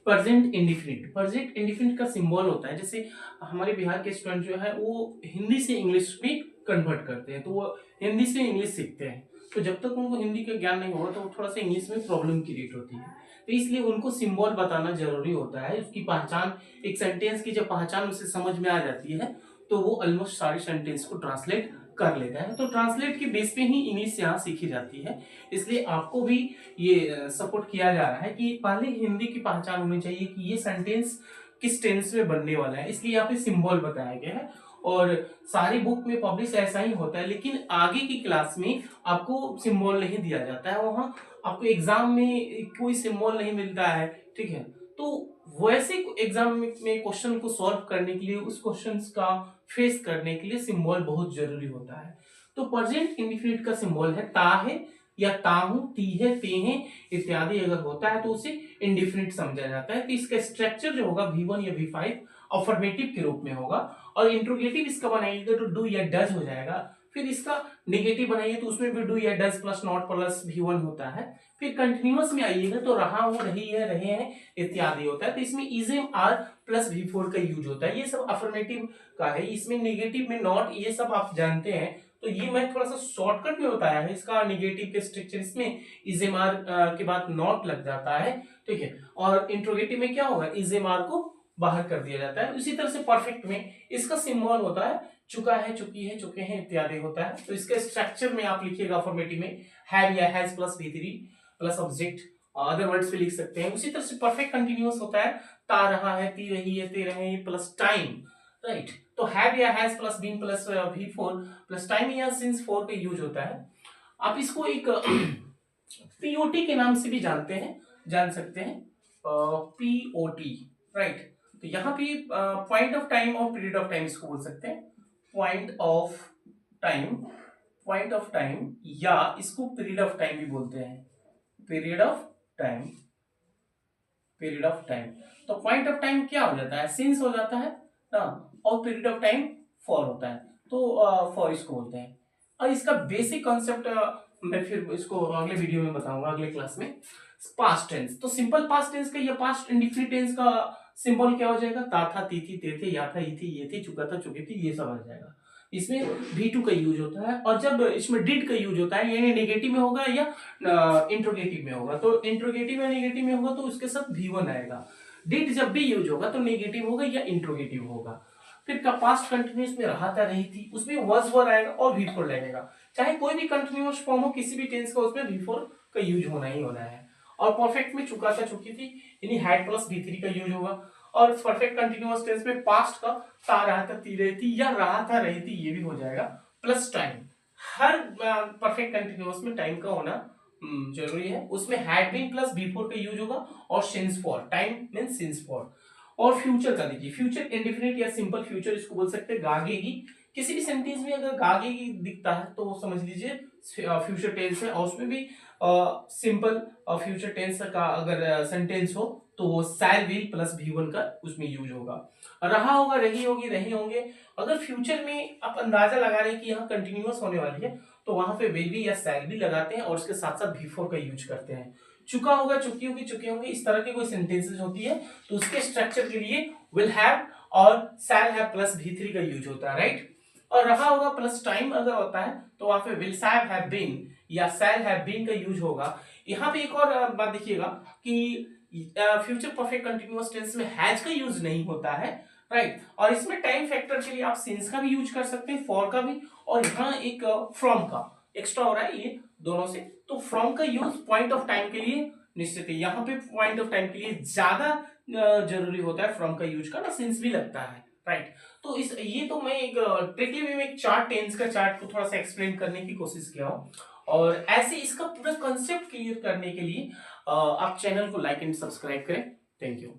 Present indefinite. Present indefinite का symbol होता है, जैसे हमारे बिहार के स्टूडेंट जो है वो हिंदी से इंग्लिश में कन्वर्ट करते हैं, तो वो हिंदी से इंग्लिश सीखते हैं, तो जब तक उनको हिंदी का ज्ञान नहीं होगा तो थोड़ा सा इंग्लिश में प्रॉब्लम क्रिएट होती है। तो इसलिए उनको सिंबल बताना जरूरी होता है, उसकी पहचान, एक सेंटेंस की जब पहचान उसे समझ में आ जाती है तो वो ऑलमोस्ट सारे सेंटेंस को ट्रांसलेट कर लेता है। तो ट्रांसलेट के बेस पे ही इंग्लिश यहाँ सीखी जाती है। इसलिए आपको भी ये सपोर्ट किया जा रहा है कि पहले हिंदी की पहचान होनी चाहिए कि ये सेंटेंस किस टेंस में बनने वाला है, इसलिए यहाँ पे सिंबल बताया गया है। और सारी बुक में पब्लिश ऐसा ही होता है, लेकिन आगे की क्लास में आपको सिंबल नहीं दिया जाता है, वहां आपको एग्जाम में कोई सिंबल नहीं मिलता है, ठीक है। तो वैसे एग्जाम में क्वेश्चन को सॉल्व करने के लिए, उस क्वेश्चन का फेस करने के लिए सिंबल बहुत जरूरी होता है। तो प्रेजेंट इंडिफिनिट का सिंबल है ता है या ता हूं, ती है, ते हैं इत्यादि अगर होता है तो उसे इंडिफिनिट समझा जाता है। तो इसका स्ट्रक्चर जो होगा V1 या V5 अफर्मेटिव के रूप में होगा, और इंट्रोगेटिव इसका बनाइएगा तो डू या डज हो जाएगा। फिर इसका नेगेटिव बनाइए तो उसमें भी डू या does plus not plus V1 होता है। फिर कंटिन्यूअस में आइएगा तो रहा हूं, रही है, रहे हैं इत्यादि होता है। तो इसमें इजम आर प्लस V4 का यूज होता है, ये सब अफर्मेटिव का है। इसमें नेगेटिव में नॉट, ये सब आप जानते हैं, तो ये मैं थोड़ा सा शॉर्टकट में बताया है इसका नेगेटिव के स्ट्रक्चर। इसमें इजम आर के बाद नॉट लग जाता है, ठीक है। और इंट्रोगेटिव में क्या होगा, इजम आर को बाहर कर दिया जाता है। उसी तरह से परफेक्ट में इसका सिंबल होता है चुका है, चुकी है, चुके हैं इत्यादि होता है। तो इसके स्ट्रक्चर में आप लिखिएगा अफर्मेटिव में हैव या has plus V3 plus object, other words भी लिख सकते हैं। उसी तरह से परफेक्ट कंटीन्यूअस होता है ता रहा है, ती रही है, ते रहे हैं प्लस टाइम, राइट। तो हैव या has plus been plus V4 plus time या सिंस 4 का यूज होता है। आप इसको एक पीओटी के नाम से भी जानते हैं, जान सकते हैं, पीओटी, राइट। तो यहाँ पे पॉइंट ऑफ टाइम और पीरियड ऑफ टाइम इसको बोल सकते हैं, point of time, point of time, या इसको पीरियड ऑफ टाइम भी बोलते हैं, period of time, period of time. तो पॉइंट ऑफ टाइम क्या हो जाता है, सिंस हो जाता है ना, और पीरियड ऑफ टाइम फॉर होता है, तो फॉर इसको बोलते हैं। और इसका बेसिक कॉन्सेप्ट मैं फिर इसको अगले वीडियो में बताऊंगा, अगले क्लास में। पास्ट टेंस, तो सिंपल पास्ट टेंस का या पास्ट इंडिफिनिट टेंस का सिंबल क्या हो जाएगा, ता था, ती थी, ते थे, या था, ई थी, ये थी, चुका था, चुकी थी, ये सब आ जाएगा। इसमें V2 का यूज होता है, और जब इसमें डिड का यूज होता है, यानी नेगेटिव में होगा या इंट्रोगेटिव में होगा, तो इंट्रोगेटिव या नेगेटिव में होगा तो उसके साथ V1 आएगा। डिड जब भी यूज होगा तो नेगेटिव होगा या इंट्रोगेटिव होगा। फिर का पास्ट कंटिन्यूअस में रहा था, रही थी, उसमें वॉज वर आएगा और V4 लगेगा। चाहे कोई भी कंटिन्यूअस फॉर्म हो किसी भी टेंस का, उसमें V4 का यूज होना ही होना है। और परफेक्ट में चुका था, चुकी थी, यानी हैड प्लस V3 का यूज होगा। और परफेक्ट कंटिन्यूअस टेंस में पास्ट का ता रहा था, ती रही थी, या रहा था, रही थी, ये भी हो जाएगा, प्लस टाइम। हर परफेक्ट कंटिन्यूअस में टाइम का होना जरूरी है। उसमें हैड बीन प्लस V4 का यूज होगा, और since for, time means since for. और फ्यूचर का देखिए, फ्यूचर इंडेफिनिट या सिंपल फ्यूचर इसको बोल सकते हैं, गागेगी। किसी भी सेंटेंस में अगर गागेगी दिखता है तो समझ लीजिए फ्यूचर टेंस है, और उसमें भी सिंपल फ्यूचर टेंस का अगर सेंटेंस हो तो वो शैल विल प्लस V1 का उसमें यूज होगा। रहा होगा, रही होगी, रहे होंगे। अगर फ्यूचर में आप अंदाजा लगा रहे हैं कि यहाँ कंटिन्यूअस होने वाली है तो वहां पे विल भी या शैल भी लगाते हैं, और उसके साथ साथ V4 का यूज करते हैं। चुका होगा, चुकी होगी, चुके होंगे, इस तरह की कोई सेंटेंसेस होती है तो उसके स्ट्रक्चर के लिए विल हैव और शैल हैव प्लस V3 का यूज होता है, राइट। और रहा होगा प्लस टाइम अगर होता है तो वहां पे विल हैव बीन या शैल हैव बीन का यूज होगा। यहाँ पे एक और बात देखिएगा कि फ्यूचर परफेक्ट कंटिन्यूअस टेंस में हैज का यूज नहीं होता है, राइट। और इसमें टाइम फैक्टर के लिए आप सिंस का भी यूज कर सकते हैं, फॉर का भी, और यहाँ एक फ्रॉम का एक्स्ट्रा हो रहा है, ये दोनों से। तो फ्रॉम का यूज पॉइंट ऑफ टाइम के लिए निश्चित है, यहाँ पे पॉइंट ऑफ टाइम के लिए ज्यादा जरूरी होता है फ्रॉम का यूज करना, सिंस भी लगता है, राइट। तो इस ये तो मैं एक ट्रिकली वे में एक चार्ट, टेंस का चार्ट को थोड़ा सा एक्सप्लेन करने की कोशिश किया हूँ। और ऐसे इसका पूरा कंसेप्ट क्लियर करने के लिए आप चैनल को लाइक एंड सब्सक्राइब करें। Thank you.